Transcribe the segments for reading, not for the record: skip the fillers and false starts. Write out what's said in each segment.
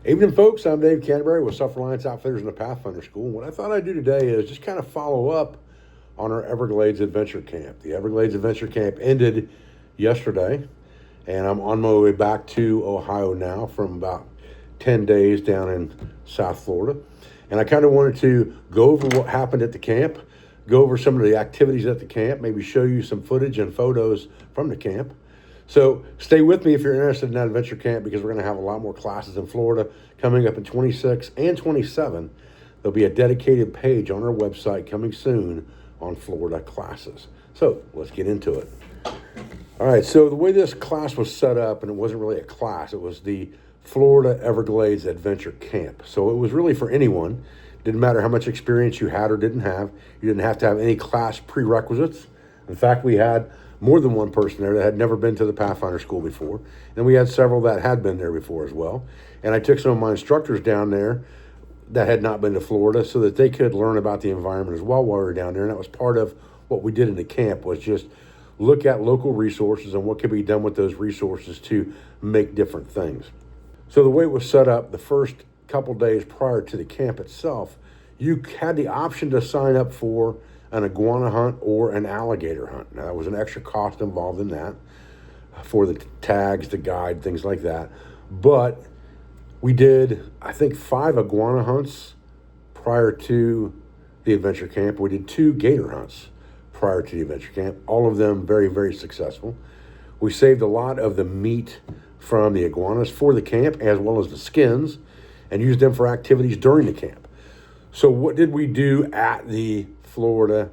Evening, folks. I'm Dave Canterbury with Self-Reliance Outfitters in the Pathfinder School. And what I thought I'd do today is just kind of follow up on our Everglades Adventure Camp. The Everglades Adventure Camp ended yesterday, and I'm on my way back to Ohio now from about 10 days down in South Florida. And I kind of wanted to go over what happened at the camp, go over some of the activities at the camp, maybe show you some footage and photos from the camp. So stay with me if you're interested in that adventure camp, because we're going to have a lot more classes in Florida coming up in 26 and 27. There'll be a dedicated page on our website coming soon on Florida classes. So let's get into it. All right, so the way this class was set up, and it wasn't really a class, it was the Florida Everglades Adventure Camp. So it was really for anyone. Didn't matter how much experience you had or didn't have. You didn't have to have any class prerequisites. In fact, we had more than one person there that had never been to the Pathfinder School before. And we had several that had been there before as well. And I took some of my instructors down there that had not been to Florida so that they could learn about the environment as well while we were down there. And that was part of what we did in the camp, was just look at local resources and what could be done with those resources to make different things. So the way it was set up, the first couple days prior to the camp itself, you had the option to sign up for an iguana hunt or an alligator hunt. Now, there was an extra cost involved in that for the tags, the guide, things like that. But we did, I think, 5 iguana hunts prior to the adventure camp. We did 2 gator hunts prior to the adventure camp, all of them very, very successful. We saved a lot of the meat from the iguanas for the camp, as well as the skins, and used them for activities during the camp. So what did we do at the Florida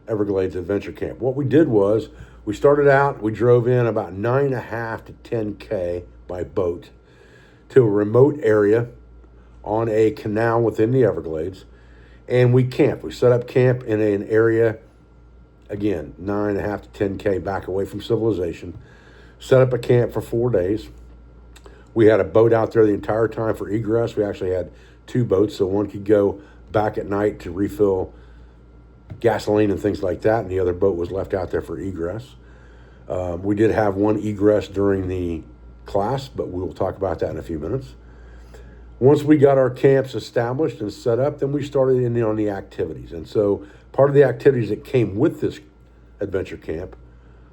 Everglades Adventure Camp? What we did was we started out, we drove in about 9.5 to 10K by boat to a remote area on a canal within the Everglades, and we camped. We set up camp in an area, again, 9.5 to 10K back away from civilization, set up a camp for 4 days. We had a boat out there the entire time for egress. We actually had 2 boats, so one could go back at night to refill gasoline and things like that, and the other boat was left out there for egress. We did have one egress during the class, but we will talk about that in a few minutes. Once we got our camps established and set up, then we started in on the activities. And so part of the activities that came with this adventure camp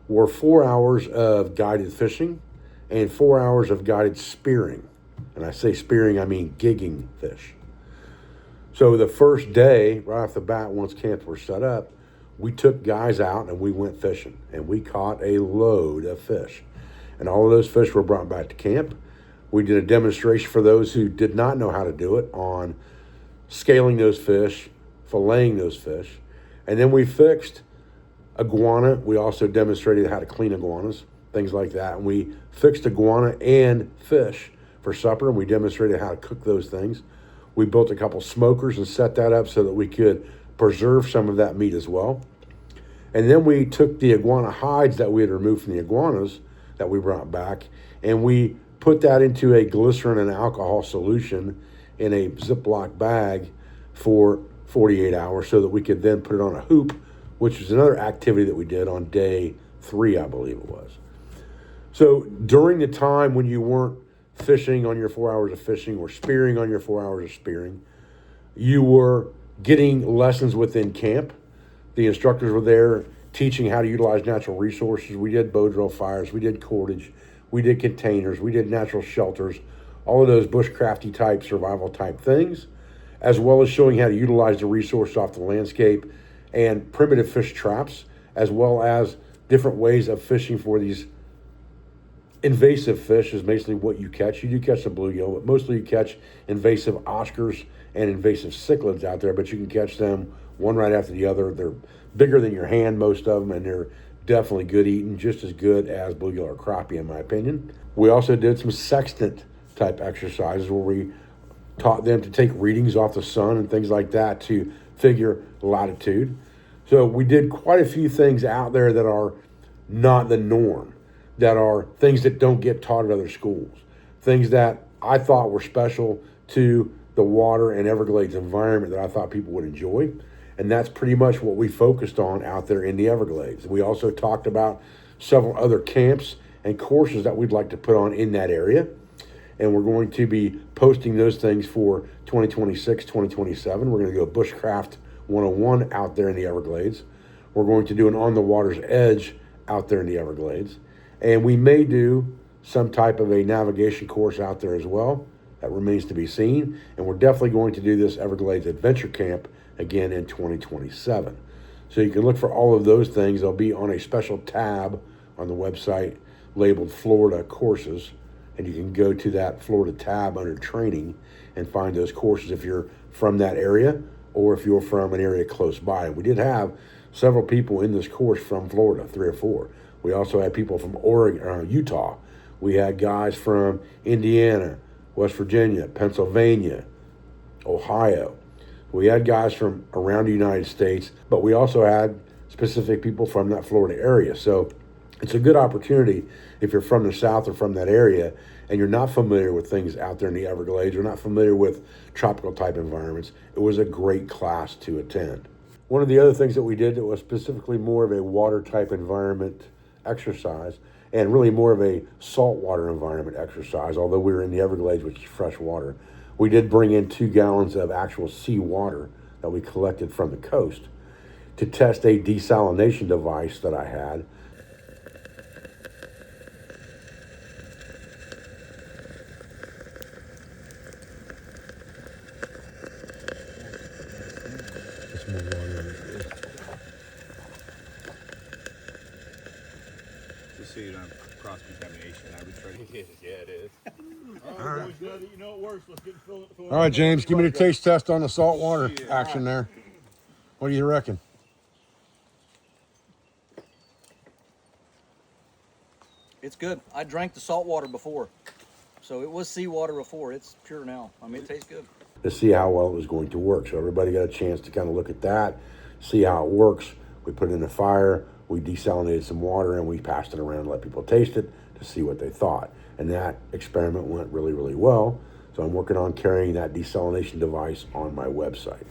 were 4 hours of guided fishing and 4 hours of guided spearing. And I say spearing, I mean gigging fish. So the first day, right off the bat, once camps were set up, we took guys out and we went fishing, and we caught a load of fish. And all of those fish were brought back to camp. We did a demonstration for those who did not know how to do it on scaling those fish, filleting those fish. And then we fixed iguana. We also demonstrated how to clean iguanas, things like that. And we fixed iguana and fish for supper, and we demonstrated how to cook those things. We built a couple smokers and set that up so that we could preserve some of that meat as well. And then we took the iguana hides that we had removed from the iguanas that we brought back, and we put that into a glycerin and alcohol solution in a Ziploc bag for 48 hours so that we could then put it on a hoop, which was another activity that we did on day 3, I believe it was. So during the time when you weren't fishing on your 4 hours of fishing or spearing on your 4 hours of spearing, you were getting lessons within camp. The instructors were there teaching how to utilize natural resources. We did bow drill fires, we did cordage, we did containers, we did natural shelters, all of those bushcrafty type, survival type things, as well as showing how to utilize the resources off the landscape and primitive fish traps, as well as different ways of fishing for these invasive fish is basically what you catch. You do catch the bluegill, but mostly you catch invasive Oscars and invasive cichlids out there, but you can catch them one right after the other. They're bigger than your hand, most of them, and they're definitely good eating, just as good as bluegill or crappie, in my opinion. We also did some sextant type exercises where we taught them to take readings off the sun and things like that to figure latitude. So we did quite a few things out there that are not the norm, that are things that don't get taught at other schools, things that I thought were special to the water and Everglades environment that I thought people would enjoy. And that's pretty much what we focused on out there in the Everglades. We also talked about several other camps and courses that we'd like to put on in that area. And we're going to be posting those things for 2026, 2027. We're going to go Bushcraft 101 out there in the Everglades. We're going to do an On the Water's Edge out there in the Everglades. And we may do some type of a navigation course out there as well. That remains to be seen. And we're definitely going to do this Everglades Adventure Camp again in 2027. So you can look for all of those things. They'll be on a special tab on the website labeled Florida Courses. And you can go to that Florida tab under training and find those courses if you're from that area or if you're from an area close by. And we did have several people in this course from Florida, 3 or 4. We also had people from Oregon, Utah. We had guys from Indiana, West Virginia, Pennsylvania, Ohio. We had guys from around the United States, but we also had specific people from that Florida area. So it's a good opportunity if you're from the South or from that area and you're not familiar with things out there in the Everglades, you're not familiar with tropical type environments. It was a great class to attend. One of the other things that we did that was specifically more of a water type environment exercise and really more of a saltwater environment exercise, although we were in the Everglades, which is fresh water. We did bring in 2 gallons of actual seawater that we collected from the coast to test a desalination device that I had. Just so you don't have cross-contamination, I would try to get it. Yeah, it is. All right. You know it works. Let's get fill All right, James, give me the taste test on the saltwater action there. What do you reckon? It's good. I drank the salt water before. So it was seawater before. It's pure now. I mean, it tastes good. To see how well it was going to work. So everybody got a chance to kind of look at that, see how it works. We put it in the fire, we desalinated some water, and we passed it around and let people taste it to see what they thought. And that experiment went really, really well. So I'm working on carrying that desalination device on my website.